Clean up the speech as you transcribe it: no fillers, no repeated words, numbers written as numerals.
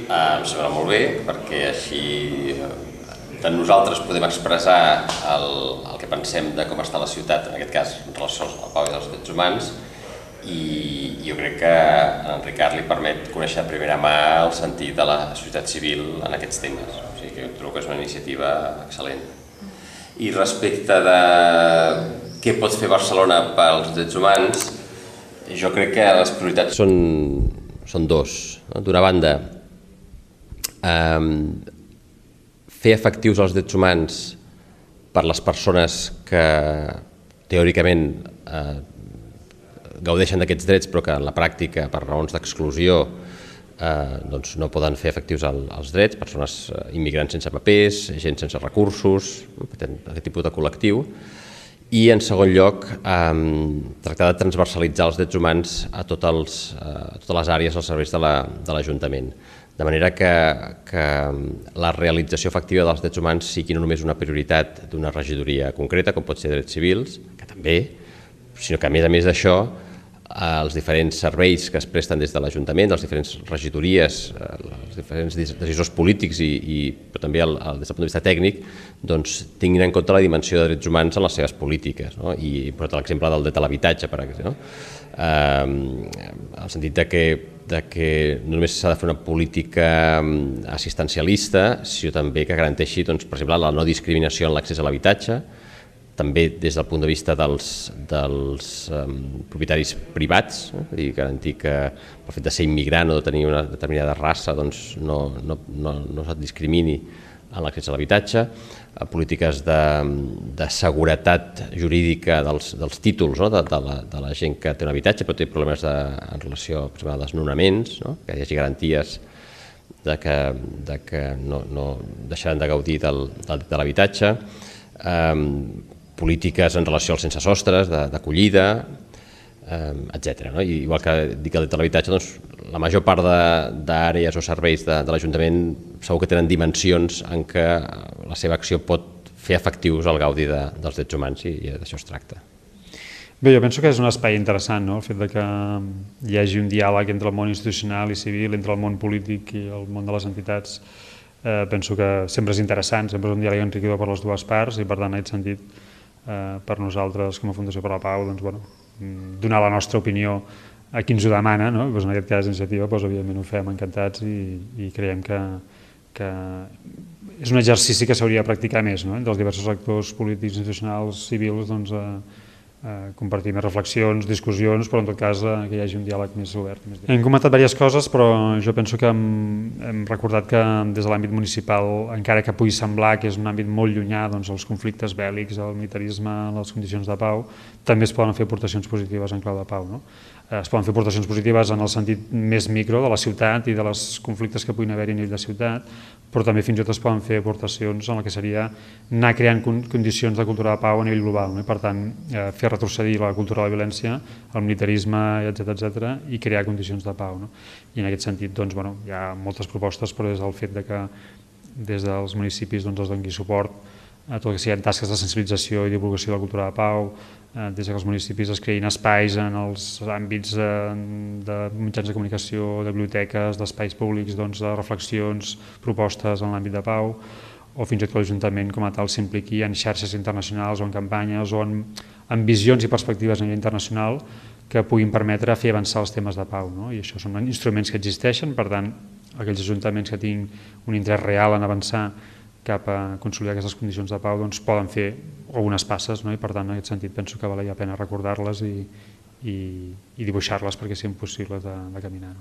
Em sembla molt bé, perquè així tant nosaltres podem expressar el que pensem de com està la ciutat, en aquest cas en relació al pau i als drets humans, i jo crec que en Ricard li permet conèixer de primera mà el sentit de la societat civil en aquests temes. O sigui que jo trobo que és una iniciativa excel·lent. I respecte de què pot fer Barcelona pels drets humans, jo crec que les prioritats són dos. D'una banda, fer efectius els drets humans per les persones que teòricament gaudeixen d'aquests drets però que en la pràctica per raons d'exclusió no poden fer efectius els drets, persones immigrants sense papers, gent sense recursos, aquest tipus de col·lectiu. I en segon lloc, tractar de transversalitzar els drets humans a totes les àrees als serveis de l'Ajuntament. De manera que la realització efectiva dels drets humans sigui no només una prioritat d'una regidoria concreta, com pot ser drets civils, que també, sinó que a més d'això, els diferents serveis que es presten des de l'Ajuntament, les diferents regidories, els diferents decisors polítics però també des del punt de vista tècnic, tinguin en compte la dimensió de drets humans en les seves polítiques. I he posat l'exemple del dret a l'habitatge, per exemple, en el sentit de que no només s'ha de fer una política assistencialista, sinó també que garanteixi, per exemple, la no discriminació en l'accés a l'habitatge, també des del punt de vista dels propietaris privats, és a dir, garantir que pel fet de ser immigrant o de tenir una determinada raça no se't discrimini en l'accés a l'habitatge, polítiques de seguretat jurídica dels títols de la gent que té un habitatge però té problemes en relació a desnonaments, que hi hagi garanties de que no deixaran de gaudir de l'habitatge, polítiques en relació als sense sostres, d'acollida, etc. Igual que dic el dret a l'habitatge, la major part d'àrees o serveis de l'Ajuntament segur que tenen dimensions en què la seva acció pot fer efectius el gaudi dels drets humans i d'això es tracta. Bé, jo penso que és un espai interessant, el fet que hi hagi un diàleg entre el món institucional i civil, entre el món polític i el món de les entitats. Penso que sempre és interessant, sempre és un diàleg enriquidor per les dues parts i per tant, en aquest sentit, per nosaltres com a Fundació per la Pau, donar la nostra opinió a qui ens ho demana, en aquest cas iniciativa, evidentment ho fem encantats i creiem que és un exercici que s'hauria de practicar més entre els diversos actors polítics, institucionals, civils, compartir més reflexions, discussions, però en tot cas que hi hagi un diàleg més obert. Hem comentat diverses coses, però jo penso que hem recordat que des de l'àmbit municipal, encara que pugui semblar que és un àmbit molt llunyà, els conflictes bèl·lics, el militarisme, les condicions de pau, també es poden fer aportacions positives en clau de pau. Es poden fer aportacions positives en el sentit més micro de la ciutat i dels conflictes que puguin haver-hi a nivell de ciutat, però també fins i tot es poden fer aportacions en el que seria anar creant condicions de cultura de pau a nivell global. Per tant, fer retrocedir la cultura de la violència, el militarisme, etc., i crear condicions de pau. I en aquest sentit hi ha moltes propostes, però des del fet que des dels municipis es doni suport a tot el que siguin tasques de sensibilització i divulgació de la cultura de pau, des que els municipis es creïn espais en els àmbits de mitjans de comunicació, de biblioteques, d'espais públics, de reflexions, propostes en l'àmbit de pau, o fins i tot l'Ajuntament com a tal s'impliqui en xarxes internacionals o en campanyes o en visions i perspectives a nivell internacional que puguin permetre fer avançar els temes de pau. I això són instruments que existeixen, per tant, aquells ajuntaments que tinguin un interès real en avançar cap a consolidar aquestes condicions de pau poden fer algunes passes i per tant en aquest sentit penso que val la pena recordar-les i dibuixar-les perquè siguin possibles de caminar.